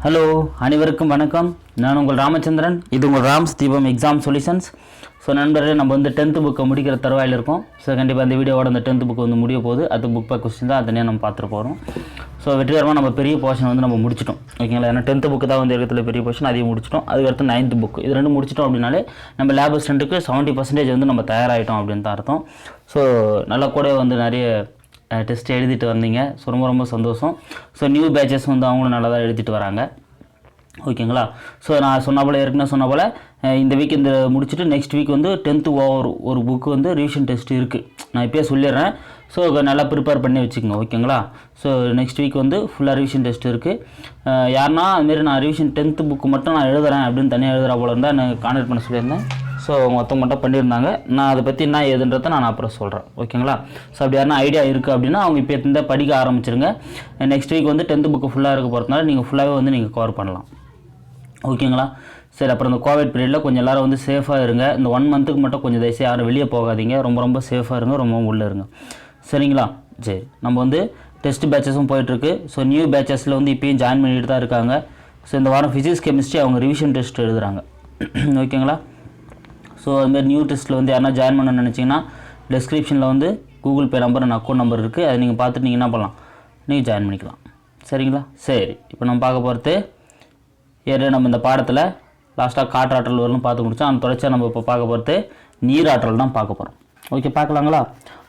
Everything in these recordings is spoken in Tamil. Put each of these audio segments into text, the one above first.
ஹலோ, அனைவருக்கும் வணக்கம். நான் உங்கள் ராமச்சந்திரன். இது உங்கள் ராம்ஸ் தீபம் எக்ஸாம் சொல்யூஷன்ஸ். ஸோ நண்பர்களே, நம்ம வந்து 10th புக்கை முடிக்கிற தருவாயில் இருக்கோம். ஸோ கண்டிப்பாக அந்த வீடியோவோட அந்த 10th புக் வந்து முடிய போகுது. அது புக் பை கொஸ்டின் தான், அதனே நம்ம பார்த்துட்டு போகிறோம். ஸோ வெற்றிகரமாக நம்ம பெரிய போர்ஷன் வந்து நம்ம முடிச்சிட்டோம், ஓகேங்களா? ஏன்னா 10th புக்கு தான் வந்து இடத்துல பெரிய போர்ஷன், அதையும் முடிச்சிட்டோம். அதுக்கடுத்து 9th புக், இது ரெண்டும் முடிச்சிட்டோம் அப்படின்னாலே நம்ம லேப் அசிஸ்டண்ட்டுக்கு 70% வந்து நம்ம தயாராகிட்டோம் அப்படின்னு தான் அர்த்தம். ஸோ நல்லா கூட வந்து நிறைய டெஸ்ட் எழுதிட்டு வந்தீங்க. ஸோ ரொம்ப ரொம்ப சந்தோஷம். ஸோ நியூ பேட்சஸ் வந்து அவங்களும் நல்லா தான் எழுதிட்டு வராங்க, ஓகேங்களா? ஸோ நான் சொன்ன போல் ஏற்கனவே சொன்ன போல் இந்த வீக் இந்த முடிச்சுட்டு நெக்ஸ்ட் வீக் வந்து 10th ஓவர் ஒரு புக்கு வந்து ரிவிஷன் டெஸ்ட் இருக்குது. நான் இப்போயே சொல்லிடுறேன். ஸோ நல்லா ப்ரிப்பேர் பண்ணி வச்சுக்கோங்க, ஓகேங்களா? ஸோ நெக்ஸ்ட் வீக் வந்து ஃபுல்லாக ரிவிஷன் டெஸ்ட் இருக்குது. யாருன்னா அதுமாரி நான் ரிவிஷன் 10th புக்கு மட்டும் நான் எழுதுறேன் அப்படின்னு தனியாக எழுதுகிற போல இருந்தால் எனக்கு கான்டாக்ட் பண்ண சொல்லியிருந்தேன். ஸோ மொத்தம் மட்டும் பண்ணியிருந்தாங்க. நான் அதை பற்றி என்ன ஏதுன்றதை நான் அப்புறம் சொல்கிறேன், ஓகேங்களா? ஸோ அப்படி யாருன்னா ஐடியா இருக்குது அப்படின்னா அவங்க இப்போ இந்த படிக்க ஆரம்பிச்சிருங்க. நெக்ஸ்ட் வீக் வந்து 10th புக்கு ஃபுல்லாக இருக்க போகிறதுனால நீங்கள் ஃபுல்லாகவே வந்து நீங்கள் கவர் பண்ணலாம், ஓகேங்களா? சரி, அப்புறம் இந்த கோவிட் பீரியடில் கொஞ்சம் எல்லோரும் வந்து சேஃபாக இருங்க. இந்த 1 மந்த்துக்கு மட்டும் கொஞ்சம் தயவுசெய்து யாரும் வெளியே போகாதீங்க. ரொம்ப ரொம்ப சேஃபாக இருங்க, ரொம்ப உள்ளே இருங்க, சரிங்களா? சரி, நம்ம வந்து டெஸ்ட் பேட்சஸும் போயிட்டுருக்கு. ஸோ நியூ பேட்சஸில் வந்து இப்போயும் ஜாயின் பண்ணிட்டு தான் இருக்காங்க. ஸோ இந்த வாரம் ஃபிசிக்ஸ் கெமிஸ்ட்ரி அவங்க ரிவிஷன் டெஸ்ட் எழுதுகிறாங்க, ஓகேங்களா? ஸோ அதுமாதிரி நியூ டெஸ்ட்டில் வந்து யாருன்னா ஜாயின் பண்ணணும்னு நினச்சிங்கன்னா டிஸ்கிரிப்ஷனில் வந்து Google Pay number and account number இருக்குது. அதை நீங்கள் பார்த்துட்டு நீங்கள் என்ன பண்ணலாம், நீங்கள் ஜாயின் பண்ணிக்கலாம், சரிங்களா? சரி, இப்போ நம்ம பார்க்க போகிறது ஏற்கனவே நம்ம இந்த பாடத்தில் லாஸ்ட்டாக காற்றாற்றல் வரும்னு பார்த்து முடிச்சோம். அந்த தொடர்ச்சியாக நம்ம இப்போ பார்க்க போகிறது நீராற்றல் தான் பார்க்க போகிறோம், ஓகே? பார்க்கலாங்களா?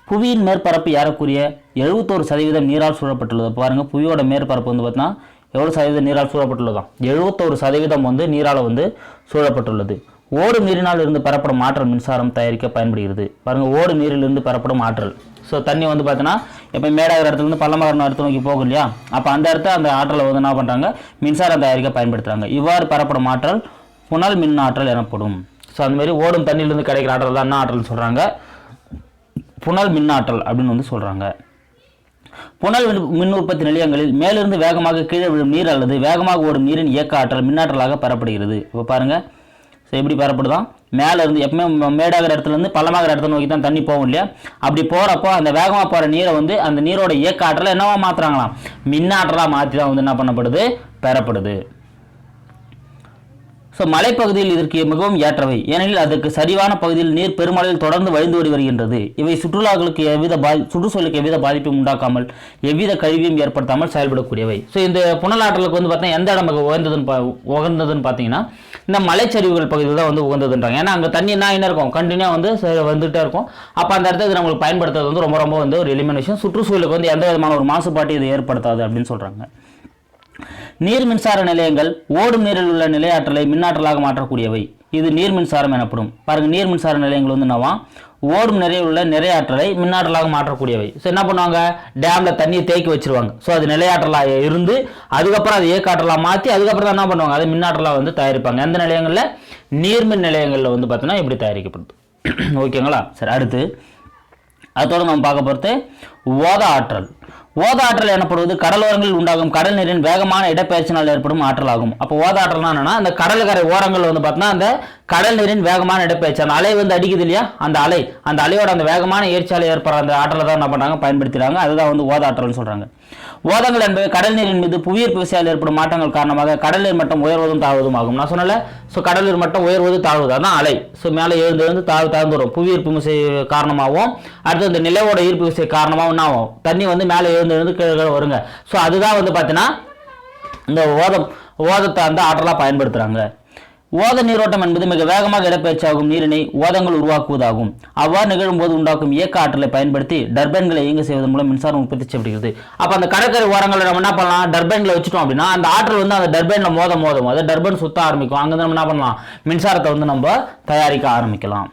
புவியின் மேற்பரப்பு ஏறக்குரிய 71% நீரால் சூழப்பட்டுள்ளது. பாருங்கள், புவியோட மேற்பரப்பு வந்து பார்த்தீங்கன்னா எவ்வளோ சதவீதம் நீரால் சூழப்பட்டுள்ளதா? 71% வந்து நீரால் வந்து சூழப்பட்டுள்ளது. ஓடும் நீரினால் இருந்து பெறப்படும் ஆற்றல் மின்சாரம் தயாரிக்க பயன்படுகிறது. பாருங்கள், ஓடும் நீரிலிருந்து பெறப்படும் ஆற்றல். ஸோ தண்ணி வந்து பார்த்தீங்கன்னா எப்போ மேடாகிற இடத்துலேருந்து பள்ளமாகிற இடத்து நோக்கி போகும் இல்லையா? அப்போ அந்த இடத்த அந்த ஆற்றலை வந்து என்ன பண்ணுறாங்க, மின்சாரம் தயாரிக்க பயன்படுத்துகிறாங்க. இவ்வாறு பெறப்படும் ஆற்றல் புனல் மின் ஆற்றல் எனப்படும். ஸோ அந்தமாரி ஓடும் தண்ணியிலிருந்து கிடைக்கிற ஆற்றல் தான் என்ன ஆற்றல்னு சொல்கிறாங்க, புனல் மின் ஆற்றல் அப்படின்னு வந்து சொல்கிறாங்க. புனல் மின் உற்பத்தி நிலையங்களில் மேலிருந்து வேகமாக கீழே விழும் நீர் அல்லது வேகமாக ஓடும் நீரின் இயக்க ஆற்றல் மின்னாற்றலாக பெறப்படுகிறது. இப்போ பாருங்கள், ஸோ எப்படி பெறப்படுதான், மேலே இருந்து எப்பவுமே மேடாகிற இடத்துலேருந்து பள்ளமாகிற இடத்த நோக்கி தான் தண்ணி போகும் இல்லையா? அப்படி போகிறப்போ அந்த வேகமாக போகிற நீரை வந்து அந்த நீரோட இயக்க ஆற்றலை என்னவா மாற்றுறாங்களாம், மின்னாற்றலாக மாற்றி தான் வந்து என்ன பண்ணப்படுது, பெறப்படுது. ஸோ மலைப்பகுதியில் இதற்கு மிகவும் ஏற்றவை, ஏனெனில் அதற்கு சரிவான பகுதியில் நீர் பெருமளவில் தொடர்ந்து வழிந்து ஓடி வருகின்றது. இவை சுற்றுலாக்களுக்கு சுற்றுச்சூழலுக்கு எவ்வித பாதிப்பும் உண்டாக்காமல் எவ்வித கழிவையும் ஏற்படுத்தாமல் செயல்படக்கூடியவை. ஸோ இந்த புனலாற்றலுக்கு வந்து பார்த்தீங்கன்னா எந்த இடம் உகந்ததுன்னு பார்த்தீங்கன்னா இந்த மலைச்சரிவுகள் பகுதியில் தான் வந்து உகந்ததுன்றாங்க. ஏன்னா அங்கே தண்ணி என்ன இருக்கும், கண்டினியூவாக வந்து வந்துகிட்டே இருக்கும். அப்போ அந்த இடத்துக்கு நம்மளுக்கு பயன்படுத்துறது வந்து ரொம்ப ரொம்ப வந்து ஒரு எளிமையான விஷயம். சுற்றுச்சூழலுக்கு வந்து எந்த விதமான ஒரு மாசுபாட்டு இது ஏற்படுத்தாது அப்படின்னு சொல்கிறாங்க. நீர் மின்சார நிலையங்கள் ஓடும் நீரில் உள்ள நிலையாற்றலை மின்னாற்றலாக மாற்றக்கூடியவை. இது நீர் மின்சாரம் எனப்படும். பாருங்க, நீர் மின்சார நிலையங்கள் வந்து என்னவா, ஓடும் நிறைய உள்ள நிலையாற்றலை மின்னாற்றலாக மாற்றக்கூடியவை. ஸோ என்ன பண்ணுவாங்க, டேமில் தண்ணியை தேக்கி வச்சிருவாங்க. ஸோ அது நிலையாற்றலாக இருந்து அதுக்கப்புறம் அது இயக்காற்றலாக மாற்றி அதுக்கப்புறம் தான் என்ன பண்ணுவாங்க, அது மின்னாற்றலாக வந்து தயாரிப்பாங்க. எந்த நிலையங்களில், நீர்மின் நிலையங்களில் வந்து பார்த்தீங்கன்னா இப்படி தயாரிக்கப்படுது, ஓகேங்களா? சரி, அடுத்து அதோடு நம்ம பார்க்க போகிறது ஓத ஆற்றல். ஓத ஆற்றல் எனப்படுவது கடலோரங்களில் உண்டாகும் கடல் நீரின் வேகமான இடப்பெயர்ச்சினால் ஏற்படும் ஆற்றல் ஆகும். அப்போ ஓத ஆற்றல்னா என்னன்னா, அந்த கடற்கரை ஓரங்கள் வந்து பார்த்தீங்கன்னா அந்த கடல் நீரின் வேகமான இடப்பெயர்ச்சி, அந்த அலை வந்து அடிக்குது இல்லையா, அந்த அலையோட அந்த வேகமான ஏற்சியால் ஏற்படுற அந்த ஆற்றலை தான் என்ன பண்ணுறாங்க, பயன்படுத்துகிறாங்க. அதுதான் வந்து ஓத ஆற்றல்னு சொல்கிறாங்க. ஓதங்கள் என்பது கடல் நீரின் மீது புவியீர்ப்பு விசையால் ஏற்படும் மாற்றங்கள் காரணமாக கடல் நீர் மட்டம் உயர்வதும் தாழ்வதும் ஆகும். நான் சொன்னல, ஸோ கடல் நீர் மட்டம் உயர்வது தாழ்வது, அதான் அலை. ஸோ மேலே எழுந்து தாழ்ந்து வரும், புவியீர்ப்பு விசை காரணமாகவும் அடுத்து இந்த நிலவோட ஈர்ப்பு விசை காரணமாகவும் என்ன ஆகும், தண்ணி வந்து மேலே எழுந்து கீழே வருங்க. ஸோ அதுதான் வந்து பார்த்தீங்கன்னா இந்த ஓதத்தை அந்த ஆற்றலாக பயன்படுத்துகிறாங்க. ஓத நீரோட்டம் என்பது மிக வேகமாக இடப்பெயர்ச்சியாகும் நீரினை ஓதங்கள் உருவாக்குவதாகும். அவ்வாறு நிகழும்போது உண்டாக்கும் இயக்க ஆற்றலை பயன்படுத்தி டர்பைன்களை இயங்க செய்வதன் மூலம் மின்சாரம் உற்பத்தி செய்யப்படுகிறது. அப்போ அந்த கடற்கரை ஓரங்களை நம்ம என்ன பண்ணலாம், டர்பைன்ல வச்சுட்டோம் அப்படின்னா அந்த ஆற்றல் வந்து அந்த டர்பைன்ல மோதும், அதை டர்பைன் சுத்த ஆரம்பிக்கும். அங்கே நம்ம என்ன பண்ணலாம், மின்சாரத்தை வந்து நம்ம தயாரிக்க ஆரம்பிக்கலாம்.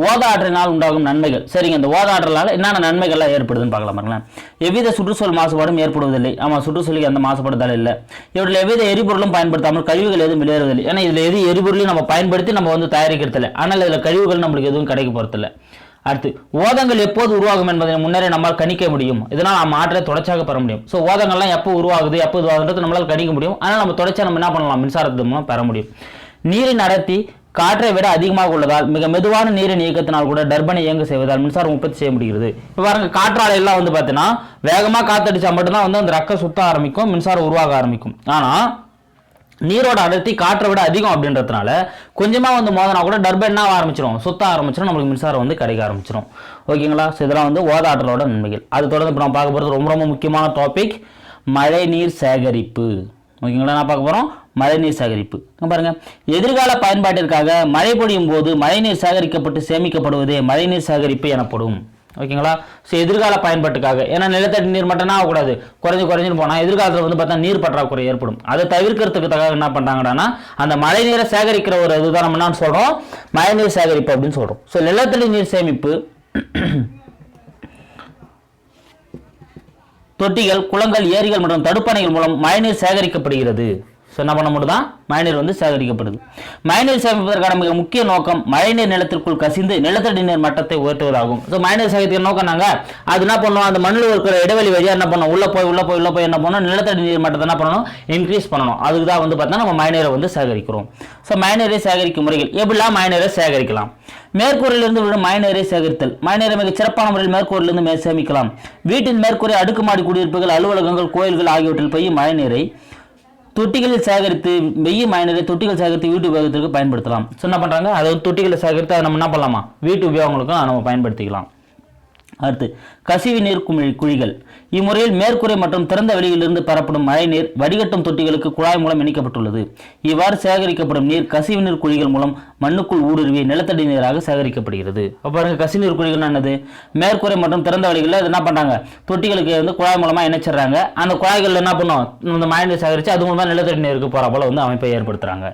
ஓத ஆற்றலினால் உண்டாகும் நன்மைகள். சரிங்க, இந்த ஓத ஆற்றலால் என்னென்ன நன்மைகள்லாம் ஏற்படுதுன்னு பார்க்கலாம். பாருங்களேன், எவ்வித சுற்றுச்சூழல் மாசுபாடும் ஏற்படுவதில்லை. ஆமாம், சுற்றுச்சூழலுக்கு எந்த மாசுபாடுதல் இல்லை. இவற்றில் எவ்வித எரிபொருளும் பயன்படுத்தாமல் கழிவுகள் எதுவும் வெளியேறுவதில்லை. ஏன்னா இதில் எது எரிபொருளையும் நம்ம பயன்படுத்தி நம்ம வந்து தயாரிக்கிறது இல்லை. ஆனால் இதில் கழிவுகள் நம்மளுக்கு எதுவும் கிடைக்க போகிறதில்லை. அடுத்து, ஓதங்கள் எப்போது உருவாகும் என்பதை முன்னரே நம்மால் கணிக்க முடியும். இதனால் நம்ம ஆற்றலை தொடர்ச்சியாக பெற முடியும். ஸோ ஓதங்கள்லாம் எப்போ உருவாகுது எப்போ இதுவாகுன்றது நம்மளால் கணிக்க முடியும். ஆனால் நம்ம தொடர்ச்சியாக நம்ம என்ன பண்ணலாம், மின்சாரத்தின் மூலம் பெற முடியும். நீரின் அடர்த்தி காற்றை விட அதிகமாக உள்ளதால் மிக மெதுவான நீரின் இயக்கத்தினால் கூட டர்பனை இயங்க செய்வதால் மின்சாரம் உற்பத்தி செய்ய முடிகிறது. இப்போ பாருங்க, காற்றாலை எல்லாம் வந்து பார்த்தீங்கன்னா வேகமாக காத்தடிச்சா மட்டும்தான் வந்து அந்த ரெக்கை சுத்த ஆரம்பிக்கும், மின்சாரம் உருவாக ஆரம்பிக்கும். ஆனால் நீரோட அடர்த்தி காற்றை விட அதிகம் அப்படின்றதுனால கொஞ்சமாக வந்து மோதனா கூட டர்பைன் ஆரம்பிச்சிடும், சுத்த ஆரம்பிச்சிடும், நம்மளுக்கு மின்சாரம் வந்து கிடைக்க ஆரம்பிச்சிடும். ஓகேங்களா? ஸோ இதெல்லாம் வந்து ஓத ஆற்றலோட நன்மைகள். அது தொடர்ந்து இப்போ நம்ம பார்க்க போகிறது ரொம்ப ரொம்ப முக்கியமான டாபிக், மழைநீர் சேகரிப்பு. ஓகேங்களா? நான் பார்க்க போகிறோம் மழைநீர் சேகரிப்பு. பாருங்க, எதிர்கால பயன்பாட்டிற்காக மழை பொழியும் போது மழைநீர் சேகரிக்கப்பட்டு சேமிக்கப்படுவதே மழைநீர் சேகரிப்பு எனப்படும். ஓகேங்களா? ஸோ எதிர்கால பயன்பாட்டுக்காக, ஏன்னா நிலத்தடி நீர் மட்டும்னா ஆகக்கூடாது, குறைஞ்சுன்னு போனால் எதிர்காலத்தில் வந்து பார்த்தா நீர் பற்றாக்குறை ஏற்படும். அதை தவிர்க்கிறதுக்காக என்ன பண்ணுறாங்கன்னா அந்த மழை நீரை சேகரிக்கிற ஒரு இதுதான் நம்ம என்ன சொல்கிறோம், மழைநீர் சேகரிப்பு அப்படின்னு சொல்கிறோம். ஸோ நிலத்தடி நீர் சேமிப்பு தொட்டிகள், குளங்கள், ஏரிகள் மற்றும் தடுப்பணைகள் மூலம் மழைநீர் சேகரிக்கப்படுகிறது. ஸோ என்ன பண்ண முடியுதா, மழைநீர் வந்து சேகரிக்கப்படுது. மழைநீர் சேமிப்பதற்கான மிக முக்கிய நோக்கம் மழைநீர் நிலத்திற்குள் கசிந்து நிலத்தடி நீர் மட்டத்தை உயர்த்துவதாகும். ஸோ மழைநீர் சேகரிக்கிற நோக்கம் நாங்கள் அது என்ன பண்ணுவோம், அந்த மண்ணில் இருக்கிற இடைவெளி வழியாக என்ன பண்ணணும், உள்ள போய் என்ன பண்ணணும், நிலத்தடி நீர் மட்டத்தை என்ன பண்ணணும், இன்க்ரீஸ் பண்ணணும். அதுக்கு தான் வந்து பார்த்தா நம்ம மழைநீரை வந்து சேகரிக்கிறோம். ஸோ மழைநீரை சேகரிக்கும் முறைகள் எப்படிலாம் மழைநீரை சேகரிக்கலாம். மேற்கூரையிலிருந்து விழும் மழைநீரை சேகரித்தல். மழைநீரை மிக சிறப்பான முறையில் மேற்கூரையிலிருந்து சேமிக்கலாம். வீட்டின் மேற்கூரை, அடுக்குமாடி குடியிருப்புகள், அலுவலகங்கள், கோயில்கள் ஆகியவற்றில் பெய்யும் மழைநீரை தொட்டிகளில் சேகரித்து வெய்ய மழைநீரை தொட்டிகள் சேகரித்து வீட்டு உபயோகத்திற்கு பயன்படுத்தலாம். ஸோ என்ன பண்ணுறாங்க, அதை தொட்டிகளை சேகரித்து அதை நம்ம என்ன பண்ணலாமா, வீட்டு உபயோகங்களுக்கும் நம்ம பயன்படுத்திக்கலாம். அடுத்து கசிவு நீர் குழிகள். இம்முறையில் மேற்கூரை மற்றும் திறந்த வெளியிலிருந்து பெறப்படும் மழைநீர் வடிகட்டும் தொட்டிகளுக்கு குழாய் மூலம் இணைக்கப்பட்டுள்ளது. இவ்வாறு சேகரிக்கப்படும் நீர் கசிவு நீர் குழிகள் மூலம் மண்ணுக்குள் ஊடுருவி நிலத்தடி நீராக சேகரிக்கப்படுகிறது. பாருங்க, கசிவு நீர் குழிகள் என்னது, மேற்கூரை மற்றும் திறந்த வெளிகளில் என்ன பண்ணுறாங்க, தொட்டிகளுக்கு வந்து குழாய் மூலமாக இணைச்சிடுறாங்க. அந்த குழாய்கள் என்ன பண்ணும், இந்த மழைநீர் சேகரித்து அது மூலமாக நிலத்தடி நீருக்கு போகிற போல வந்து அமைப்பை ஏற்படுத்துகிறாங்க.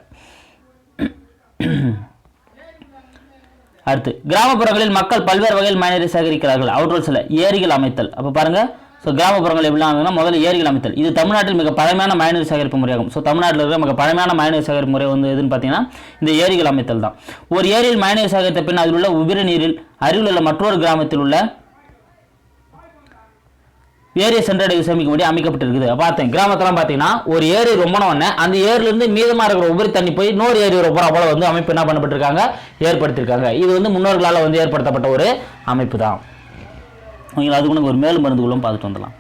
அடுத்து கிராமப்புறங்களில் மக்கள் பல்வேறு வகையில் மழைநீரை சேகரிக்கிறார்கள். அவற்றுள் சில ஏரிகள் அமைத்தல். அப்போ பாருங்க, ஸோ கிராமப்புறங்கள் எப்படிலாம் முதல்ல ஏரிகள் அமைத்தல். இது தமிழ்நாட்டில் மிக பழமையான மழைநீர் சேகரிப்பு முறையாகும். ஸோ தமிழ்நாட்டில் இருக்கிற மிக பழமையான மழைநீர் சேகரிப்பு முறை வந்து எதுன்னு பார்த்தீங்கன்னா இந்த ஏரிகள் அமைத்தல் தான். ஒரு ஏரியில் மழைநீர் சேகரித்த பின் அதில் உள்ள உபிரி நீரில் அருகில் உள்ள மற்றொரு கிராமத்தில் உள்ள ஏரியை சென்றடைய சேமிக்கும்படி அமைக்கப்பட்டிருக்குது. பார்த்தேன் கிராமத்தெல்லாம் பார்த்தீங்கன்னா ஒரு ஏரி ரொம்ப உடனே அந்த ஏரியிலிருந்து மீதமாக இருக்கிற உபரி தண்ணி போய் இன்னொரு ஏரி போகிற போல வந்து அமைப்பு என்ன பண்ணப்பட்டிருக்காங்க, ஏற்படுத்தியிருக்காங்க. இது வந்து முன்னோர்களால் வந்து ஏற்படுத்தப்பட்ட ஒரு அமைப்பு தான். அதுக்கு ஒரு மேலும் மருந்துகளும் பார்த்துட்டு வந்துடலாம்.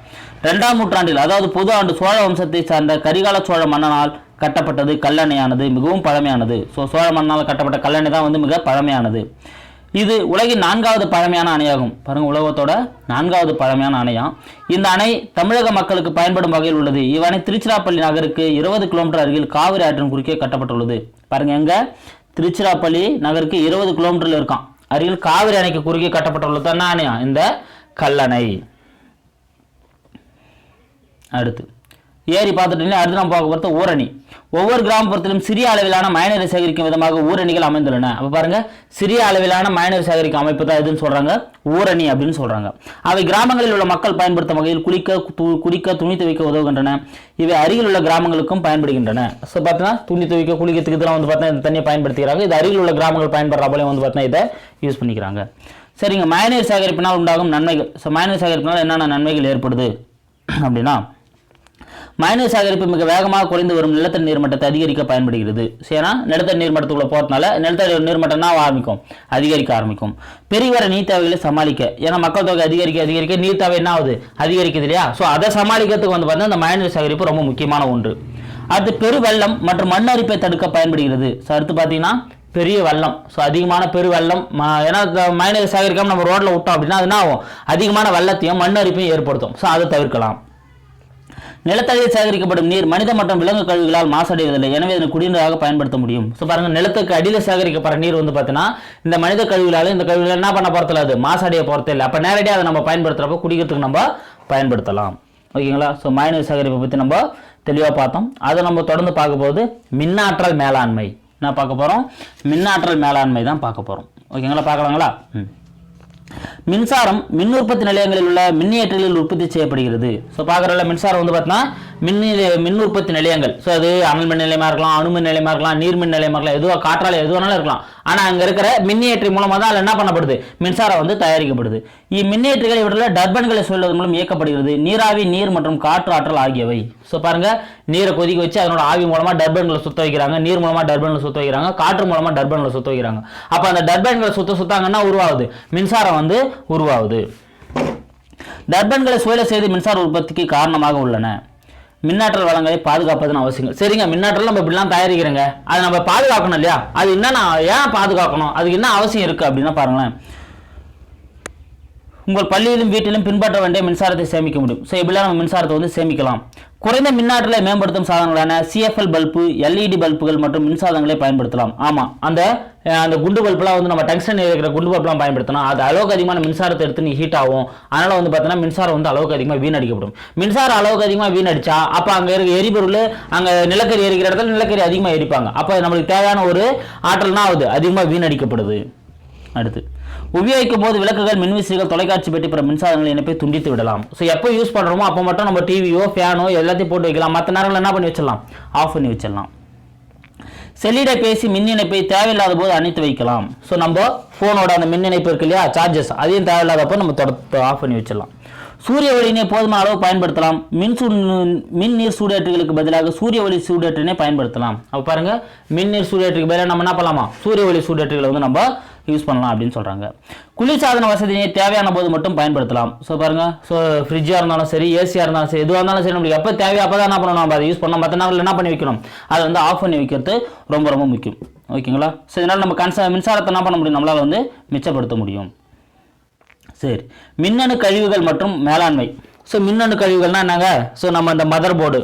2ஆம் நூற்றாண்டில், அதாவது பொது ஆண்டு சோழ வம்சத்தை சார்ந்த கரிகால சோழ மன்னனால் கட்டப்பட்டது கல்லணையானது மிகவும் பழமையானது. ஸோ சோழ மன்னனால் கட்டப்பட்ட கல்லணை தான் வந்து மிக பழமையானது. இது உலகின் 4வது பழமையான அணையாகும். பாருங்க, உலகத்தோட 4வது பழமையான அணையாம். இந்த அணை தமிழக மக்களுக்கு பயன்படும் வகையில் உள்ளது. இவ்வணை திருச்சிராப்பள்ளி நகருக்கு 20 கிலோமீட்டர் அருகில் காவிரி ஆற்றின் குறுக்கே கட்டப்பட்டுள்ளது. பாருங்க, எங்க திருச்சிராப்பள்ளி நகருக்கு 20 கிலோமீட்டர்ல இருக்கான் அருகில் காவிரி அணைக்கு குறுக்கே கட்டப்பட்டுள்ளது என்ன அணையா, இந்த கல்லணை. அடுத்து ஏரி பார்த்துட்டு அடுத்து நம்ம பார்க்க போகிறது ஊரணி. ஒவ்வொரு கிராமப்புறத்திலும் சிறிய அளவிலான மழைநீரை சேகரிக்கும் விதமாக ஊரணிகள் அமைந்துள்ளன. அப்போ பாருங்க, சிறிய அளவிலான மழைநீர் சேகரிக்கும் அமைப்பு தான் எதுன்னு சொல்றாங்க, ஊரணி அப்படின்னு சொல்றாங்க. அவை கிராமங்களில் உள்ள மக்கள் பயன்படுத்தும் வகையில் குடிக்க, துணி துவைக்க உதவுகின்றன. இவை அருகில் உள்ள கிராமங்களுக்கும் பயன்படுகின்றன. ஸோ பார்த்தீங்கன்னா துணி துவைக்க, குளிக்கிறதுக்கு இதெல்லாம் வந்து பார்த்தீங்கன்னா இந்த தண்ணியை பயன்படுத்திக்கிறாங்க. இது அருகில் உள்ள கிராமங்கள் பயன்படுற போல வந்து பார்த்தீங்கன்னா இதை யூஸ் பண்ணிக்கிறாங்க. சரிங்க, மழைநீர் சேகரிப்பினால் உண்டாகும் நன்மைகள். ஸோ மழைநீர் சேகரிப்பினால் என்னென்ன நன்மைகள் ஏற்படுது அப்படின்னா, மழைநீர் சேகரிப்பு மிக வேகமாக குறைந்து வரும் நிலத்தடி நீர்மட்டத்தை அதிகரிக்க பயன்படுகிறது. ஏன்னா நிலத்தடி நீர்மட்டத்துக்குள்ள போகிறதுனால நிலத்தடி நீர்மட்டம் அதிகரிக்க ஆரம்பிக்கும். பெருகிவர நீர் தேவைகளை சமாளிக்க, ஏன்னா மக்கள் தொகை அதிகரிக்க நீர் தேவை என்ன ஆகுது, அதிகரிக்குது இல்லையா. ஸோ அதை சமாளிக்கிறதுக்கு வந்து பார்த்தீங்கன்னா இந்த மழைநீர் சேகரிப்பு ரொம்ப முக்கியமான ஒன்று. அது பெரு வெள்ளம் மற்றும் மண் அரிப்பை தடுக்க பயன்படுகிறது. ஸோ அடுத்து பார்த்தீங்கன்னா பெரிய வெள்ளம், ஸோ அதிகமான பெரு வெள்ளம், ஏன்னா மழைநீர் சேகரிக்காமல் நம்ம ரோட்டில் விட்டோம் அப்படின்னா அது என்ன ஆகும், அதிகமான வெள்ளத்தையும் மண் அரிப்பையும் ஏற்படுத்தும். ஸோ அதை தவிர்க்கலாம். நிலத்தடியில் சேகரிக்கப்படும் நீர் மனித மற்றும் விலங்கு கழிவுகளால் மாசடைவதில்லை, எனவே இதனை குடிநீராக பயன்படுத்த முடியும். ஸோ பாருங்க, நிலத்துக்கு அடியில் சேகரிக்கப்படுற நீர் வந்து பார்த்தீங்கன்னா இந்த மனித கழிவுகளால் இந்த கழிவுகள் என்ன பண்ண போகிறது, அது மாசடைய போகிறது இல்லை. அப்போ நேரடியாக அதை நம்ம பயன்படுத்துகிறப்ப குடிக்கிறதுக்கு நம்ம பயன்படுத்தலாம். ஓகேங்களா. ஸோ மழைநீர் சேகரிப்பை பற்றி நம்ம தெளிவாக பார்த்தோம். அதை நம்ம தொடர்ந்து பார்க்கும்போது மின்னாற்றல் மேலாண்மை என்ன பார்க்க போகிறோம், மின்னாற்றல் மேலாண்மை தான் பார்க்க போகிறோம். ஓகேங்களா, பார்க்கலாங்களா. மின்சாரம் மின் உற்பத்தி நிலையங்களில் உள்ள மின்னியற்றிகளில் உற்பத்தி செய்யப்படுகிறது. ஸோ பார்க்குறதுல மின்சாரம் வந்து பார்த்தீங்கன்னா மின் உற்பத்தி நிலையங்கள். ஸோ அது அனல் மின் நிலையமாக இருக்கலாம், அணுமின் நிலையமாக இருக்கலாம், நீர்மின் நிலையமாக இருக்கலாம், எதுவாக காற்றாலை எதுவானாலும் இருக்கலாம். ஆனால் அங்கே இருக்கிற மின்னியற்றி மூலமாக தான் அதில் என்ன பண்ணப்படுது, மின்சாரம் வந்து தயாரிக்கப்படுது. இம்மின்னியற்றிகள் இவற்றில் டர்பன்களை சொல்வதன் மூலம் இயக்கப்படுகிறது. நீராவி, நீர் மற்றும் காற்று ஆற்றல் ஆகியவை. ஸோ பாருங்க, நீரை கொதிக்க வச்சு அதனோட ஆவி மூலமாக டர்பன்களை சுத்த வைக்கிறாங்க, நீர் மூலமாக டர்பன்களை சுத்த வைக்கிறாங்க, காற்று மூலமாக டர்பன்களை சுத்த வைக்கிறாங்க. அப்போ அந்த டர்பன்களை சுத்தாங்கன்னா உருவாகுது, மின்சாரம் வந்து உருவாகுது. டர்பன்களை சுழல செய்து மின்சார உற்பத்திக்கு காரணமாக உள்ளன. மின்னாற்றல் வளங்களை பாதுகாப்பதன் அவசியங்கள். சரிங்க, மின்னாற்றல் நம்ம இப்படிலாம் தயாரிக்கிறோங்க, அதை நம்ம பாதுகாக்கணும் இல்லையா? அது என்னன்னா ஏன் பாதுகாக்கணும், அதுக்கு என்ன அவசியம் இருக்குது அப்படின்னா பாருங்களேன். உங்கள் பள்ளியிலும் வீட்டிலும் பின்பற்ற வேண்டிய மின்சாரத்தை சேமிக்க முடியும். ஸோ இப்படிலாம் நம்ம மின்சாரத்தை வந்து சேமிக்கலாம். குறைந்த மின்னாற்றலை மேம்படுத்தும் சாதனங்களான சிஎஃப்எல் பல்பு, எல்இடி பல்புகள் மற்றும் மின்சாதனங்களை பயன்படுத்தலாம். ஆமாம், அந்த குண்டு பல்புலாம் வந்து நம்ம டங்ஸ்டன் இருக்கிற குண்டு பல்புலாம் பயன்படுத்தணும். அது அளவுக்கு அதிகமான மின்சாரத்தை எடுத்து ஹீட் ஆகும். அதனால் வந்து பார்த்தீங்கன்னா மின்சாரம் வந்து அளவுக்கு அதிகமாக வீணடிக்கப்படும். மின்சாரம் அளவுக்கு அதிகமாக வீணடிச்சா அப்போ அங்கே இருக்க எரிபொருள், அங்கே நிலக்கரி எரிக்கிற இடத்துல நிலக்கரி அதிகமாக எரிப்பாங்க. அப்போ நம்மளுக்கு தேவையான ஒரு ஆற்றல்னா ஆகுது, அதிகமாக வீணடிக்கப்படுது. அடுத்து, உபயோகிக்கும் போது விளக்குகள், மின்விசிறிகள், தொலைக்காட்சி பெட்டி பிற மின்சாதனங்கள் இணைப்பை துண்டித்து விடலாம். ஸோ எப்போ யூஸ் பண்ணுறோமோ அப்போ மட்டும் நம்ம டிவியோ ஃபேனோ எல்லாத்தையும் போட்டு வைக்கலாம். மற்ற நேரங்கள் என்ன பண்ணி வச்சிடலாம், ஆஃப் பண்ணி வச்சிடலாம். செல்லிடை பேசி மின் இணைப்பை தேவையில்லாத போது அணைத்து வைக்கலாம். ஸோ நம்ம ஃபோனோட அந்த மின் இணைப்பு இருக்கு இல்லையா, சார்ஜஸ், அதையும் தேவையில்லாதப்போ நம்ம ஆஃப் பண்ணி வச்சிடலாம். சூரிய ஒளியினை போதுமான அளவு பயன்படுத்தலாம். மின் நீர் சூடேற்றிகளுக்கு பதிலாக சூரிய ஒளி சூடேற்றினை பயன்படுத்தலாம். அப்போ பாருங்க, மின் நீர் சூடேற்றிக்கு பதிலாக நம்ம என்ன பண்ணலாமா, சூரிய ஒளி சூடேற்றிகளை வந்து நம்ம யூஸ் பண்ணலாம் அப்படின்னு சொல்கிறாங்க. குளிர்சாதன வசதியை தேவையான போது மட்டும் பயன்படுத்தலாம். ஸோ பாருங்க, ஸோ ஃப்ரிட்ஜாக இருந்தாலும் சரி, ஏசியாக இருந்தாலும் சரி, எதுவாக இருந்தாலும் சரி, நம்மளுக்கு எப்போ தேவையோ அப்போ தான் என்ன பண்ணணும், நம்ம அதை யூஸ் பண்ணலாம். மற்ற நாளில் என்ன பண்ணி வைக்கணும், அதை வந்து ஆஃப் பண்ணி வைக்கிறது ரொம்ப ரொம்ப முக்கியம். ஓகேங்களா? ஸோ இதனால் நம்ம மின்சாரத்தை என்ன பண்ண முடியும், நம்மளால் வந்து மிச்சப்படுத்த முடியும். சரி, மின்னணு கழிவுகள் மற்றும் மேலாண்மை. ஸோ மின்னணு கழிவுகள்னா என்னங்க, ஸோ நம்ம இந்த மதர் போர்டு,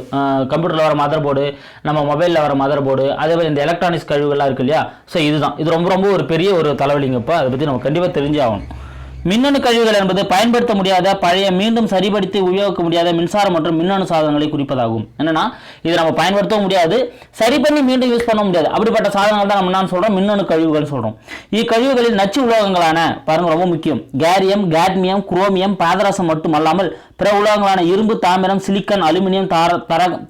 கம்ப்யூட்டரில் வர மதர் போர்டு, நம்ம மொபைலில் வர மதர் போர்டு, அதே மாதிரி இந்த எலக்ட்ரானிக்ஸ் கழிவுகள்லாம் இருக்கு இல்லையா. ஸோ இது ரொம்ப ரொம்ப ஒரு பெரிய ஒரு தலைவலிங்க. இப்போ அதை பற்றி நம்ம கண்டிப்பாக தெரிஞ்சே ஆகணும். மின்னணு கழிவுகள் என்பது பயன்படுத்த முடியாத, பழைய, மீண்டும் சரிபடுத்தி உபயோகிக்க முடியாத மின்சாரம் மற்றும் மின்னணு சாதனங்களை குறிப்பதாகும். என்னன்னா, இதை நம்ம பயன்படுத்தவும் முடியாது, சரி பண்ணி மீண்டும் யூஸ் பண்ண முடியாது. அப்படிப்பட்ட சாதனங்கள் தான் நம்ம என்ன சொல்றோம், மின்னணு கழிவுகள் சொல்றோம். இக்கழிவுகளில் நச்சு உலோகங்களான, பாருங்க ரொம்ப முக்கியம், கேரியம், கேட்மியம், குரோமியம், பாதரசம் மட்டுமல்லாமல் பிற உலோகங்களான இரும்பு, தாமிரம், சிலிக்கன், அலுமினியம்,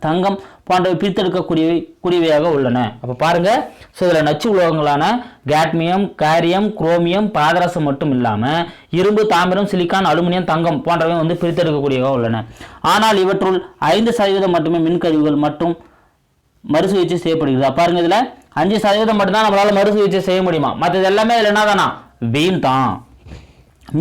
தங்கம் போன்றவை பிரித்தெடுக்கக்கூடியவையாக உள்ளன. அப்போ பாருங்க, ஸோ இதில் நச்சு உலோகங்களான கேட்மியம், கேரியம், குரோமியம், பாதரசம் மட்டும் இல்லாமல் இரும்பு, தாமிரம், சிலிக்கான், அலுமினியம், தங்கம் போன்றவை வந்து பிரித்தெடுக்கக்கூடியவையாக உள்ளன. ஆனால் இவற்றுள் 5% மட்டுமே மின்கழிவுகள் மற்றும் மறுசுழற்சி செய்யப்படுகிறது. பாருங்க, இதில் 5% மட்டும்தான் நம்மளால் மறுசுழற்சி செய்ய முடியுமா, மற்றது எல்லாமே இதில் என்னதானா, வீண் தான்.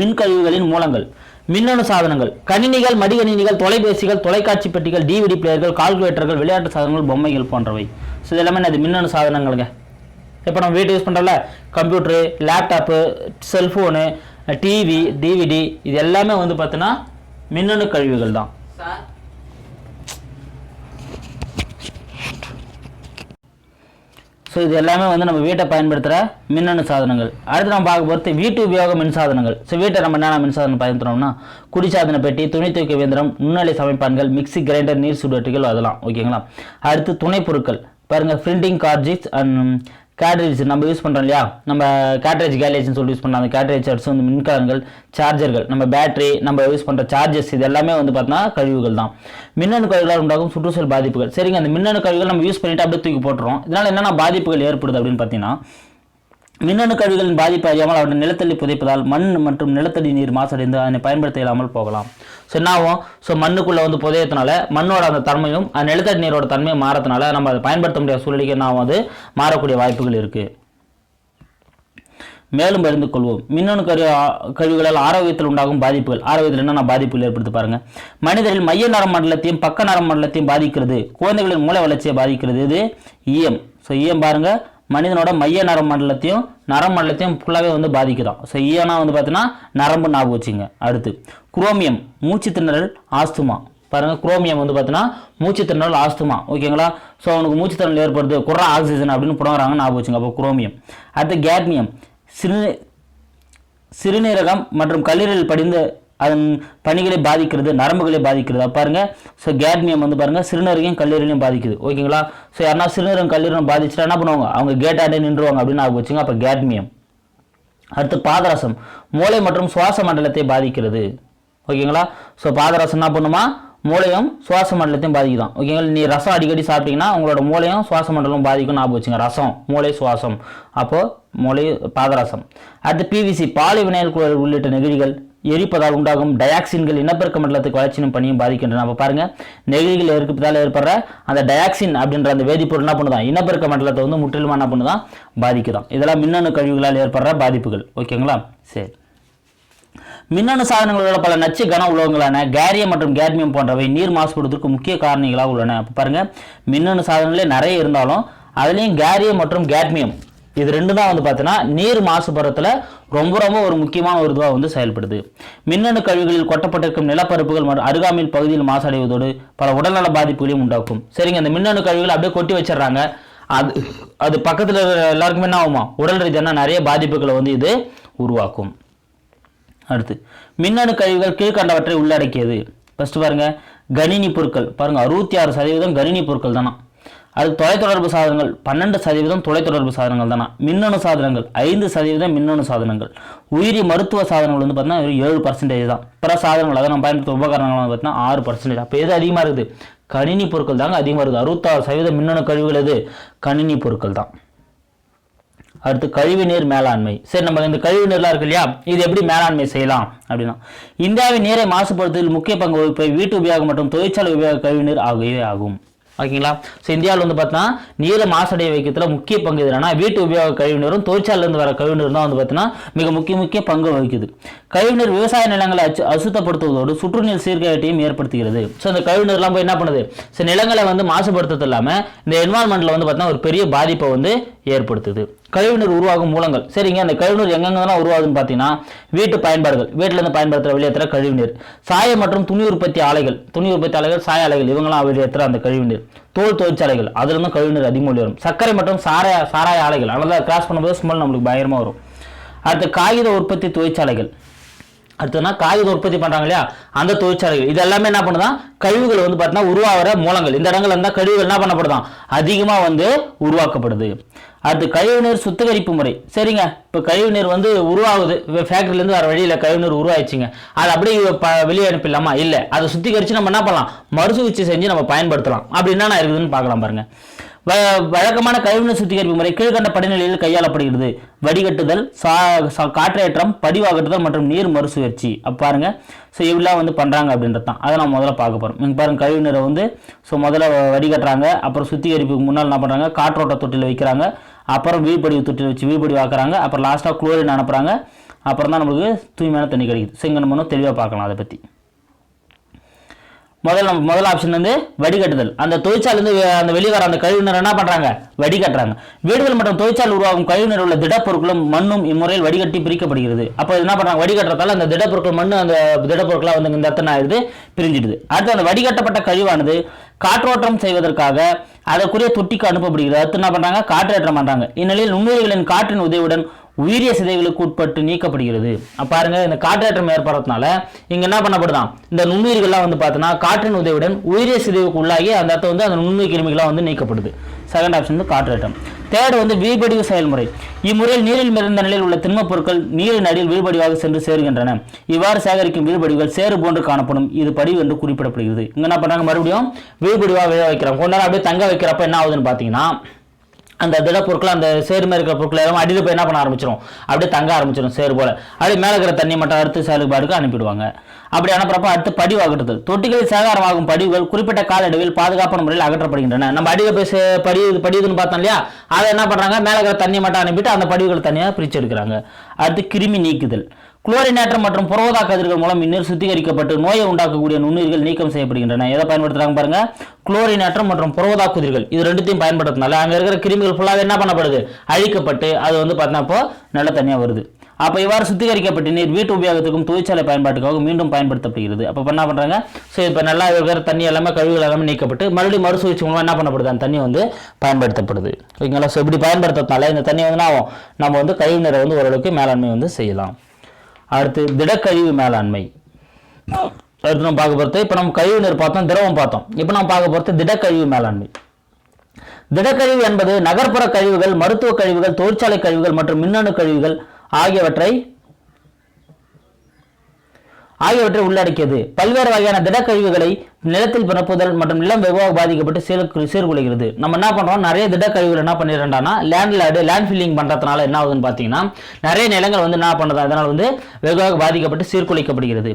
மின்கழிவுகளின் மூலங்கள். மின்னணு சாதனங்கள், கணினிகள், மடிகணினிகள், தொலைபேசிகள், தொலைக்காட்சி பெட்டிகள், டிவிடி பிளேயர்கள், கால்குலேட்டர்கள், விளையாட்டு சாதனங்கள், பொம்மைகள் போன்றவை. ஸோ இதெல்லாமே அது மின்னணு சாதனங்களுங்க. இப்போ நம்ம வீட்டு யூஸ் பண்ணுறோம்ல, computer, laptop, cellphone, TV, DVD, இது எல்லாமே வந்து பார்த்தீங்கன்னா மின்னணு கழிவுகள் தான். ஸோ இது எல்லாமே வந்து நம்ம வீட்டை பயன்படுத்துகிற மின்னணு சாதனங்கள். அடுத்து நம்ம பார்க்க போகிறது வீட்டு உபயோக மின்சாதனங்கள். ஸோ வீட்டை நம்ம என்னென்ன மின்சாதனம் பயன்படுத்துகிறோம்னா, குடிசாதன பெட்டி, துணி துவைக்க இயந்திரம், நுண்ணலை சமைப்பான்கள், மிக்சி, கிரைண்டர், நீர் சுடுவட்டிகள், அதெல்லாம் ஓகேங்களா. அடுத்து துணை பொருட்கள், பாருங்கள், பிரிண்டிங் கார்ட்ரிட்ஜ் அண்ட் கேட்ரேஜ் நம்ம யூஸ் பண்ணுறோம் இல்லையா, நம்ம கேட்ரேஜ் கேலேஜ்னு சொல்லி யூஸ் பண்ணுறோம். அந்த கேட்ரேஜ் அடுத்து வந்து மின்கலன்கள், சார்ஜர்கள், நம்ம பேட்டரி, நம்ம யூஸ் பண்ணுற சார்ஜஸ், இது எல்லாமே வந்து பார்த்தீங்கன்னா கழிவுகள் தான். மின்னணு கழிவுகளால் உண்டாகும் சுற்றுச்சூழல் பாதிப்புகள். சரிங்க, அந்த மின்னணு கழிவுகள் நம்ம யூஸ் பண்ணிட்டு அப்படியே தூக்கி போட்டுறோம். இதனால் என்னென்ன பாதிப்புகள் ஏற்படுது அப்படின்னு பார்த்தீங்கன்னா, மின்னணு கழிவுகளின் பாதிப்பு அறியாமல் அவருடைய நிலத்தடி புதைப்பதால் மண் மற்றும் நிலத்தடி நீர் மாசடைந்து அதனை பயன்படுத்த இல்லாமல் போகலாம். ஸோ என்னாகும், ஸோ மண்ணுக்குள்ளே வந்து புதையத்தினால மண்ணோட அந்த தன்மையும் நிலத்தடி நீரோட தன்மையும் மாறத்தினால நம்ம அதை பயன்படுத்த முடியாத சூழ்நிலைக்கு என்ன அது மாறக்கூடிய வாய்ப்புகள் இருக்குது. மேலும் அறிந்து கொள்வோம். மின்னணு கழிவுகளால் ஆரோக்கியத்தில் உண்டாகும் பாதிப்புகள். ஆரோக்கியத்தில் என்னென்ன பாதிப்புகள் ஏற்படுத்தி பாருங்க. மனிதரில் மைய நரம் மண்டலத்தையும் பக்க நரம் மண்டலத்தையும் பாதிக்கிறது. குழந்தைகளின் மூளை வளர்ச்சியை பாதிக்கிறது. இது ஈயம். ஸோ ஈயம் பாருங்க, மனிதனோட மைய நரம் மண்டலத்தையும் ஃபுல்லாகவே வந்து பாதிக்குதான். ஸோ ஈயனா வந்து பார்த்தீங்கன்னா நரம்பு ஞாபகம் வச்சுங்க. அடுத்து குரோமியம், மூச்சு திணறல், ஆஸ்துமா. பாருங்கள், குரோமியம் வந்து பார்த்தீங்கன்னா மூச்சு திணறல், ஆஸ்துமா. ஓகேங்களா. ஸோ அவனுக்கு மூச்சு திணறல் ஏற்படுது, குற ஆக்சிஜன் அப்படின்னு புடங்குறாங்க, ஞாபகம் வச்சுங்க. அப்போ குரோமியம். அடுத்து கேட்மியம், சிறுநீரகம் மற்றும் கல்லீரல் படிந்து அதன் பணிகளை பாதிக்கிறது, நரம்புகளை பாதிக்கிறது. பாருங்க, ஸோ கேட்மியம் வந்து பாருங்க சிறுநீரகையும் கல்லீரலையும் பாதிக்குது. ஓகேங்களா. ஸோ யாருன்னா சிறுநீரகம் கல்லீரலும் பாதிச்சுட்டா என்ன பண்ணுவாங்க, அவங்க கேட்டாண்டே நின்றுவாங்க அப்படின்னு ஞாபகம் வச்சுங்க. அப்போ கேட்மியம். அடுத்து பாதரசம், மூளை மற்றும் சுவாச மண்டலத்தை பாதிக்கிறது. ஓகேங்களா. ஸோ பாதரசம் என்ன பண்ணுமா, மூளையும் சுவாச மண்டலத்தையும் பாதிக்குதான். ஓகேங்களா, நீ ரசம் அடிக்கடி சாப்பிட்டீங்கன்னா உங்களோட மூளையும் சுவாச மண்டலம் பாதிக்கும். ஞாபகம் வச்சுங்க, ரசம் மூளை சுவாசம், அப்போது மூளை பாதரசம். அடுத்து பிவிசி பாலி வினைல் குழல் உள்ளிட்ட நெகிழிகள் எரிப்பதால் உண்டாகும் டயாக்சின்கள் இனப்பெருக்க மண்டலத்துக்கு வளர்ச்சியும் பணியும் பாதிக்கின்றன. அப்போ பாருங்க, நெகிழிகள் எரிப்பதால் ஏற்படுற அந்த டயாக்சின் அப்படின்ற அந்த வேதிப்பொருள் என்ன பண்ணுதான், இனப்பெருக்க மண்டலத்தை வந்து முற்றிலும் என்ன பண்ணுதான், பாதிக்குதான். இதெல்லாம் மின்னணு கழிவுகளால் ஏற்படுற பாதிப்புகள். ஓகேங்களா, சரி. மின்னணு சாதனங்களோட பல நச்சு கன உலோகங்களான கேரியம் மற்றும் கேட்மியம் போன்றவை நீர் மாசுபடுவதற்கு முக்கிய காரணிகளாக உள்ளன. அப்போ பாருங்க, மின்னணு சாதனங்களே நிறைய இருந்தாலும் அதுலேயும் கேரியம் மற்றும் கேட்மியம் இது ரெண்டு தான் வந்து பார்த்தீங்கன்னா நீர் மாசுபடுறதுல ரொம்ப ரொம்ப ஒரு முக்கியமான ஒரு இதுவாக வந்து செயல்படுது. மின்னணு கழிவுகளில் கொட்டப்பட்டிருக்கும் நிலப்பரப்புகள் மற்றும் அருகாமையில் பகுதியில் மாசடைவதோடு பல உடல்நல பாதிப்புகளையும் உண்டாக்கும். சரிங்க, அந்த மின்னணு கழிவுகள் அப்படியே கொட்டி வச்சிடறாங்க. அது பக்கத்தில் எல்லாருக்குமே என்ன ஆகுமா, உடல் ரீதியான நிறைய பாதிப்புகளை வந்து இது உருவாக்கும். அடுத்து மின்னணு கழிவுகள் கீழ்கண்டவற்றை உள்ளடக்கியது. ஃபர்ஸ்ட் பாருங்க, கணினி பொருட்கள் பாருங்க 66% கணினி பொருட்கள் தானா. அது தொலைத்தொடர்பு சாதனங்கள் 12% தொலைத்தொடர்பு சாதனங்கள் தானா. மின்னணு சாதனங்கள் 5% மின்னணு சாதனங்கள். உயிரி மருத்துவ சாதனங்கள் வந்து பார்த்தீங்கன்னா 7% தான். பிற சாதனங்கள் அதை நம்ம பயன்படுத்தும் உபகரணங்கள் வந்து பார்த்தீங்கன்னா 6%. அப்போ எது அதிகமாக இருக்குது, கணினி பொருட்கள் தாங்க அதிகமாக இருக்குது. 66% மின்னணு கழிவுகள் எது, கணினி பொருட்கள் தான். அடுத்து கழிவுநீர் மேலாண்மை. சரி, நம்ம இந்த கழிவு நீர்லாம் இருக்கு இல்லையா, இது எப்படி மேலாண்மை செய்யலாம் அப்படின்னா, இந்தியாவின் நீரை மாசுபடுத்துவதில் முக்கிய பங்கு வகிப்பவை வீட்டு உபயோகம் மற்றும் தொழிற்சாலை உபயோக கழிவுநீர் ஆகியவை ஆகும். ஓகேங்களா, ஸோ இந்தியாவில் வந்து பார்த்தீங்கன்னா நீரை மாசடைய வைக்கிறதுல முக்கிய பங்கு எதுனா வீட்டு உபயோக கழிவுநீரும் தொழிற்சாலையிலிருந்து வர கழிவுநீர் தான் வந்து பார்த்தீங்கன்னா மிக முக்கிய பங்கு வகிக்குது. கழிவுநீர் விவசாய நிலங்களை அசுத்தப்படுத்துவதோடு சுற்றுநீர் சீர்கேட்டையும் ஏற்படுத்துகிறது. ஸோ இந்த கழிவுநீர்லாம் போய் என்ன பண்ணுது, ஸோ நிலங்களை வந்து மாசுபடுத்துறது இல்லாமல் இந்த என்வால்மெண்ட்டில் வந்து பார்த்தீங்கன்னா ஒரு பெரிய பாதிப்பை வந்து ஏற்படுத்துது. கழிவுநீர் உருவாகும் மூலங்கள். சரிங்க, அந்த கழிவுநீர் எங்கெங்கெல்லாம் உருவாகுதுன்னு பார்த்தீங்கன்னா வீட்டு பயன்பாடுகள், வீட்டிலேருந்து பயன்படுத்துகிற வெளியேற்றுற கழிவுநீர், சாய மற்றும் துணி உற்பத்தி ஆலைகள், சாய ஆலைகள் இவங்களாம் வெளியேற்றுற அந்த கழிவுநீர், தோல் தொழிற்சாலைகள் அதிலிருந்து கழிவுநீர் அதிகமாக வரும். சர்க்கரை மற்றும் சாராய ஆலைகள், அதனால கிராஸ் பண்ணும்போது ஸ்மெல் நம்மளுக்கு பயங்கரமாக வரும். அடுத்து காகித உற்பத்தி தொழிற்சாலைகள், அடுத்ததுனா காகித உற்பத்தி பண்ணுறாங்க இல்லையா அந்த தொழிற்சாலைகள், இது எல்லாமே என்ன பண்ணுதான் கழிவுகள் வந்து பார்த்தீங்கன்னா உருவாகிற மூலங்கள். இந்த இடங்கள் இருந்தால் கழிவுகள் என்ன பண்ணப்படுதான் அதிகமாக வந்து உருவாக்கப்படுது. அடுத்து கழிவுநீர் சுத்திகரிப்பு முறை. சரிங்க, இப்போ கழிவுநீர் வந்து உருவாகுது, ஃபேக்ட்ரிலேருந்து வர வழியில் கழிவுநீர் உருவாயிடுச்சுங்க, அது அப்படியே வெளியே அனுப்பிடலாமா, இல்லை, அதை சுத்திகரித்து நம்ம என்ன பண்ணலாம், மறுசுழற்சி செஞ்சு நம்ம பயன்படுத்தலாம். அப்படி என்னென்ன இருக்குதுன்னு பார்க்கலாம் பாருங்க. வழக்கமான கழிவுநீர் சுத்திகரிப்பு முறை கீழ்கண்ட படிநிலையில் கையாளப்படுகிறது. வடிகட்டுதல், காற்றேற்றம், படிவாகட்டுதல் மற்றும் நீர் மறுசுழற்சி. அப்போ பாருங்க, ஸோ இவ்வளோ வந்து பண்ணுறாங்க அப்படின்றது தான். அதை நம்ம முதல்ல பார்க்க போகிறோம். இங்கே பாருங்க, கழிவுநீரை வந்து ஸோ முதல்ல வடிகட்டுறாங்க, அப்புறம் சுத்திகரிப்புக்கு முன்னால் என்ன பண்ணுறாங்க, காற்றோட்ட தொட்டியில் வைக்கிறாங்க, அப்புறம் வீழ்படிவு தொட்டியில் வச்சு வீழ்படிவாக்குறாங்க, அப்புறம் லாஸ்ட்டாக குளோரின் அனுப்புகிறாங்க, அப்புறம் தான் நம்மளுக்கு தூய்மையான தண்ணி கிடைக்குது. ஸோ இங்கே நம்ம இன்னும் தெளிவாக பார்க்கலாம் அதை பற்றி. முதல் ஆப்ஷன் வந்து வடிகட்டுதல். அந்த தொழிற்சாலையிலிருந்து அந்த வெளிவர அந்த கழிவுநீர் என்ன பண்றாங்க, வடிகட்டுறாங்க. வீடுகள் மற்றும் தொழிற்சாலை உருவாகும் கழிவுநீர் உள்ள திடப்பொருட்களும் மண்ணும் இம்முறையில் வடிகட்டி பிரிக்கப்படுகிறது. அப்போ என்ன பண்றாங்க, வடிகட்டுறதால அந்த திடப்பொருட்கள் மண்ணு அந்த திடப்பொருட்களாக வந்து இந்த இடத்துல ஆயிடுது, பிரிஞ்சிடுது. அடுத்து அந்த வடிகட்டப்பட்ட கழிவானது காற்றோட்டம் செய்வதற்காக அதற்குரிய தொட்டிக்கு அனுப்பப்படுகிறது. அடுத்து என்ன பண்றாங்க, காற்றேற்றம் பண்றாங்க. இந்நிலையில் நுண்ணுயிரிகளின் காற்றின் உதவியுடன் உயிரிய சிதைவுகளுக்கு உட்பட்டு நீக்கப்படுகிறது. பாருங்க, இந்த காற்றேற்றம் ஏற்படுறதுனால இங்க என்ன பண்ணப்படுதான், இந்த நுண்ணுயிர்கள்லாம் வந்து பார்த்தீங்கன்னா காற்றின் உதவியுடன் உயிரிய சிதைவுக்கு உள்ளாகி அந்த இடத்த வந்து அந்த நுண்ணுயிர் கிருமிகளாக வந்து நீக்கப்படுது. செகண்ட் ஆப்ஷன் வந்து காற்றேற்றம். தேர்ட் வந்து வீழ்படிவு செயல்முறை. இம்முறையில் நீரில் மிதந்த நிலையில் உள்ள திண்மப் பொருட்கள் நீரின் அடியில் வீழ்படிவாக சென்று சேர்கின்றன. இவ்வாறு சேகரிக்கும் வீழ்படிவுகள் சேறு போன்று காணப்படும். இது படிவு என்று குறிப்பிடப்படுகிறது. இங்க என்ன பண்றாங்க, மறுபடியும் வீழ்படிவாக விழ வைக்கிறாங்க. கொஞ்ச நேரம் அப்படியே தங்க வைக்கிறப்ப என்ன ஆகுதுன்னு பார்த்தீங்கன்னா, அந்த திடப்பொருட்கள் அந்த சேரு மாதிரி இருக்கிற பொருட்கள் எல்லாம் அடியில் போய் என்ன பண்ண ஆரம்பிச்சிடும், அப்படியே தங்க ஆரம்பிச்சிடும் சேரு போல. அப்படியே மேலே இருக்கிற தண்ணி மட்டும் அடுத்து செயல்பாடுக்கு அனுப்பிடுவாங்க. அப்படி அனுப்புறப்ப அடுத்து படிவு அகற்றுதல். தொட்டிகளில் சேகாரமாகும் படிவுகள் குறிப்பிட்ட கால இடைவில் பாதுகாப்பான முறையில் அகற்றப்படுகின்றன. நம்ம அடியில் போய் படியுதுன்னு பார்த்தோம் இல்லையா, அதை என்ன பண்ணுறாங்க, மேலே இருக்கிற தண்ணி மட்டும் அனுப்பிட்டு அந்த படிவுகள் தனியாக பிரித்து எடுக்கிறாங்க. அடுத்து கிருமி நீக்குதல். குளோரினேற்றம் மற்றும் புறவதா கதிர்கள் மூலம் இந்நீர் சுத்திகரிக்கப்பட்டு நோயை உண்டாக்கக்கூடிய நுண்ணுயிர்கள் நீக்கம் செய்யப்படுகின்றன. எதை பயன்படுத்துறாங்க பாருங்க, குளோரினேற்றம் மற்றும் புறவதா கதிர்கள், இது ரெண்டுத்தையும் பயன்படுத்தினால அங்க இருக்கிற கிருமிகள் ஃபுல்லாக என்ன பண்ணப்படுது, அழிக்கப்பட்டு அது வந்து பார்த்தீங்கன்னா நல்ல தனியாக வருது. அப்போ இவ்வாறு சுத்திகரிக்கப்பட்ட நீர் வீட்டு உபயோகத்துக்கும் தொழிற்சாலை பயன்பாட்டுக்காக மீண்டும் பயன்படுத்தப்படுகிறது. அப்போ என்ன பண்ணுறாங்க, ஸோ இப்போ நல்லா இருக்கிற தண்ணி எல்லாமே கழிவுகள் எல்லாமே நீக்கப்பட்டு மறுபடியும் மறுசுழற்சி மூலமாக என்ன பண்ணப்படுது, அந்த தண்ணி வந்து பயன்படுத்தப்படுது. ஓகேங்களா. ஸோ இப்படி பயன்படுத்துறதுனால இந்த தண்ணி வந்து ஆகும், நம்ம வந்து கழிவு நீரை வந்து ஓரளவுக்கு மேலாண்மை வந்து செய்யலாம். அடுத்து திடக்கழிவு மேலாண்மை. அடுத்து நம்ம பார்க்க போகிறது, இப்போ நம்ம கழிவு நீர் பார்த்தோம், திரவம் பார்த்தோம். இப்போ நம்ம பார்க்க போகிறது திடக்கழிவு மேலாண்மை. திடக்கழிவு என்பது நகர்ப்புற கழிவுகள், மருத்துவ கழிவுகள், தொழிற்சாலை கழிவுகள் மற்றும் மின்னணு கழிவுகள் ஆகியவற்றை உள்ளடக்கியது. பல்வேறு வகையான திடக்கழிவுகளை நிலத்தில் பரப்புதல் மற்றும் நிலம் வெகுவாக பாதிக்கப்பட்டு சீர்குலைகிறது. நம்ம என்ன பண்றோம், நிறைய திடக்கழிவுகள் என்ன பண்ணிடுறோம்னா லேண்ட் ஃபில்லிங் பண்றதுனால என்ன ஆகுதுன்னு பார்த்தீங்கன்னா நிறைய நிலங்கள் வந்து என்ன பண்றது, அதனால் வந்து வெகுவாக பாதிக்கப்பட்டு சீர்குலைக்கப்படுகிறது.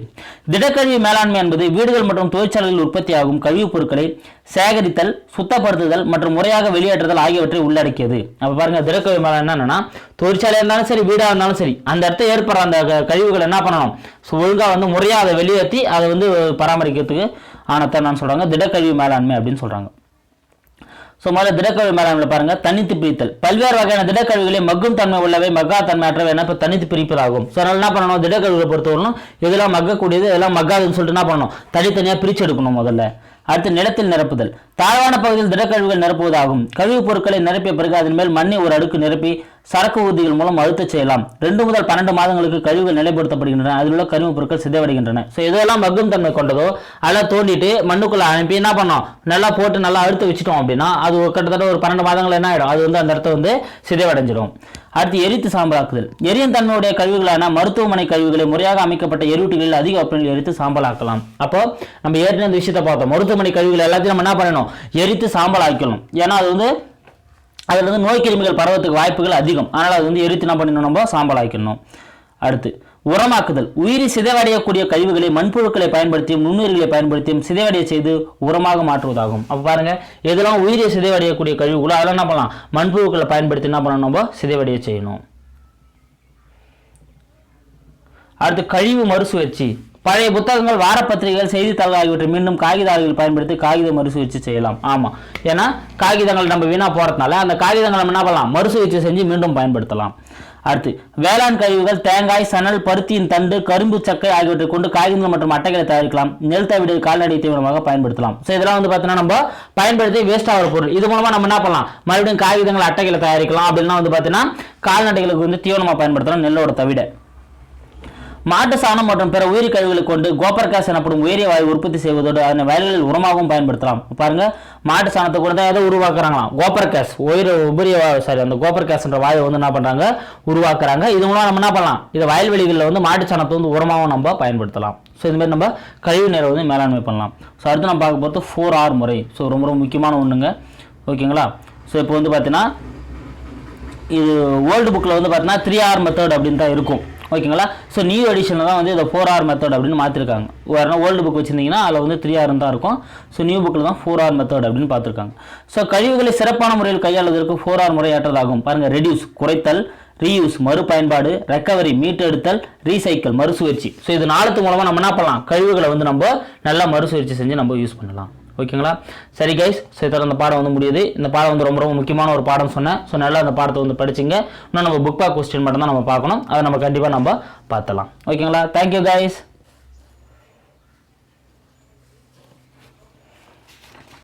திடக்கழிவு மேலாண்மை என்பது வீடுகள் மற்றும் தொழிற்சாலைகளில் உற்பத்தியாகும் கழிவுப் பொருட்களை சேகரித்தல், சுத்தப்படுத்துதல் மற்றும் முறையாக வெளியேற்றுதல் ஆகியவற்றை உள்ளடக்கியது. அப்ப பாருங்க, திடக்கழிவு மேலாண்மை என்னன்னா தொழிற்சாலையா இருந்தாலும் சரி, வீடா இருந்தாலும் சரி, அந்த இடத்த ஏற்படுற அந்த கழிவுகள் என்ன பண்ணணும், ஒழுங்கா வந்து முறையாக அதை வெளியேற்றி அதை வந்து பராமரிக்கிறதுக்கு ஆனத்தான் நான் சொல்றாங்க திடக்கழிவு மேலாண்மை அப்படின்னு சொல்றாங்க. முதல்ல திடக்கழிவு மேலாண்மை பாருங்க, தனித்து பிரித்தல். பல்வேறு வகையான திடக்கழிவுகளை மக்கும் தன்மை உள்ளவை, மக்கா தன்மை அற்றவை என்ன தனித்து பிரிப்பதாகும். அதனால என்ன பண்ணணும், திடக்கழிவுகளை பொறுத்தவரைக்கும் இதெல்லாம் மக்கக்கூடியது, இதெல்லாம் மக்காதுன்னு சொல்லிட்டு என்ன பண்ணணும், தனித்தனியா பிரிச்சு எடுக்கணும் முதல்ல. அடுத்து நிலத்தில் நிரப்புதல். தாழ்வான பகுதியில் திடக்கழிவுகள் நிரப்புவதாகும். கழிவுப் பொருட்களை நிரப்பிய பிறகு அதன் மேல் மண்ணை ஒரு அடுக்கு நிரப்பி சரக்கு ஊர்திகள் மூலம் அழுத்த செய்யலாம். 2 முதல் 12 மாதங்களுக்கு கழிவுகள் நிலைப்படுத்தப்படுகின்றன. அதில் உள்ள கழிவுப் பொருட்கள் சிதைவடைகின்றன. எதெல்லாம் மக்கும் தன்மை கொண்டதோ அதெல்லாம் தோண்டிட்டு மண்ணுக்குள்ள அனுப்பி என்ன பண்ணோம், நல்லா போட்டு நல்லா அழுத்த வச்சுட்டோம் அப்படின்னா அது கிட்டத்தட்ட ஒரு 12 மாதங்கள் என்ன ஆயிடும், அது வந்து அந்த இடத்த வந்து சிதைவடைஞ்சிடும். அடுத்து எரித்து சாம்பலாக்குதல். எரியும் தன்மையுடைய கழிவுகளான மருத்துவமனை கழிவுகளை முறையாக அமைக்கப்பட்ட எரியூட்டிகளில் அதிக வெப்பநிலையில் எரித்து சாம்பலாக்கலாம். அப்போ நம்ம ஏற்கனவே இந்த விஷயத்தை பார்த்தோம், மருத்துவமனை கழிவுகள் எல்லாத்தையும் நம்ம என்ன பண்ணணும், எரித்து சாம்பல் ஆக்கணும். ஏன்னா அது வந்து அதில் வந்து நோய் கிருமிகள் பரவத்துக்கு வாய்ப்புகள் அதிகம். அதனால் அது வந்து எரித்து என்ன பண்ணணும், நம்ம சாம்பல் ஆக்கணும். அடுத்து உரமாக்குதல். உயிரி சிதைவடையக்கூடிய கழிவுகளை மண்புழுக்களை பயன்படுத்தியும் நுண்ணுயிர்களை பயன்படுத்தியும் சிதைவடைய செய்து உரமாக மாற்றுவதாகும். அப்போ பாருங்க, எதெல்லாம் உயிரியை சிதைவடையக்கூடிய கழிவுகளோ அதெல்லாம் என்ன பண்ணலாம், மண்புழுக்களை பயன்படுத்தி என்ன பண்ணணும், நம்ம சிதைவடைய செய்யணும். அடுத்து கழிவு மறுசுழற்சி. பழைய புத்தகங்கள், வாரப்பத்திரிகைகள், செய்தித்தாள்கள் ஆகியவற்றை மீண்டும் காகித ஆலைகள் பயன்படுத்தி காகித மறுசுழற்சி செய்யலாம். ஆமாம், ஏன்னா காகிதங்கள் நம்ம வீணா போறதுனால அந்த காகிதங்களை என்ன பண்ணலாம், மறுசுழற்சி செஞ்சு மீண்டும் பயன்படுத்தலாம். அடுத்து வேளாண் கழிவுகள். தேங்காய், சணல், பருத்தியின் தண்டு, கரும்பு சக்கை ஆகியவற்றை கொண்டு காகிதங்கள் மற்றும் அட்டைகளை தயாரிக்கலாம். நெல் தவிடு கால்நடை தீவனமாக பயன்படுத்தலாம். இதெல்லாம் வந்து பார்த்தீங்கன்னா நம்ம பயன்படுத்தி வேஸ்ட் ஆகிற பொருள். இது மூலமா நம்ம என்ன பண்ணலாம், மறுபடியும் காகிதங்கள் அட்டைகளை தயாரிக்கலாம். அப்படின்னா வந்து பார்த்தீங்கன்னா கால்நடைகளுக்கு வந்து தீவனமாக பயன்படுத்தலாம், நெல்லோட தவிட. மாட்டு சாணம் மற்றும் பிற உயிரி கழிவுகளை கொண்டு கோபர் கேஸ் எனப்படும் உயிரிய வாயு உற்பத்தி செய்வதோடு அதனை வயல்களில் உரமாகவும் பயன்படுத்தலாம். பாருங்க, மாட்டு சாணத்தை கூட தான் எதை உருவாக்குறாங்களாம், கோபர் கேஸ், அந்த கோபர் கேஸ்ன்ற வாயை வந்து என்ன பண்றாங்க, உருவாக்குறாங்க. இது மூலம் நம்ம என்ன பண்ணலாம், இதை வயல்வெளிகளில் வந்து மாட்டு சாணத்தை வந்து உரமாகவும் நம்ம பயன்படுத்தலாம். இது மாதிரி நம்ம கழிவு நீரை வந்து மேலாண்மை பண்ணலாம். அடுத்து நம்ம பார்க்க போகிறது 4R முறை. ரொம்ப ரொம்ப முக்கியமான ஒன்றுங்க, ஓகேங்களா. இப்போ வந்து பார்த்தீங்கன்னா இது ஓல்டு புக்கில் வந்து பார்த்தீங்கன்னா 3R மெத்தட் அப்படின்னு தான் இருக்கும், ஓகேங்களா. நியூ எடிஷனில் தான் வந்து இதை 4R மெத்தட் அப்படின்னு மாற்றிருக்காங்க. வேறு ஓல்டு புக் வச்சுருந்தீங்கன்னா அதில் வந்து 3R தான் இருக்கும். நியூ புக்கில் தான் 4R மெத்தட் அப்படின்னு பார்த்துருக்காங்க. கழிவுகளை சிறப்பான முறையில் கையாளுவதற்கு 4R முறை ஏற்றதாகும். பாருங்கள், ரெடியூஸ் குறைத்தல், ரீயூஸ் மறுபயன்பாடு, ரெக்கவரி மீட்டெடுத்தல், ரீசைக்கிள் மறுசுழற்சி. இது 4 மூலமாக நம்ம என்ன பண்ணலாம், கழிவுகளை வந்து நம்ம நல்லா மறுசுழற்சி செஞ்சு நம்ம யூஸ் பண்ணலாம். ஓகேங்களா. சரி கைஸ், இதோட அந்த பாடம் வந்து முடியுது. இந்த பாடம் வந்து ரொம்ப ரொம்ப முக்கியமான ஒரு பாடம் சொன்னேன். நல்லா அந்த பாடத்தை வந்து படிச்சிங்க. இன்னும் நம்ம புக் பேக் கொஸ்டின் மட்டும் தான் நம்ம பார்க்கணும். அதை நம்ம கண்டிப்பாக நம்ம பார்த்தலாம். ஓகேங்களா. Thank you guys.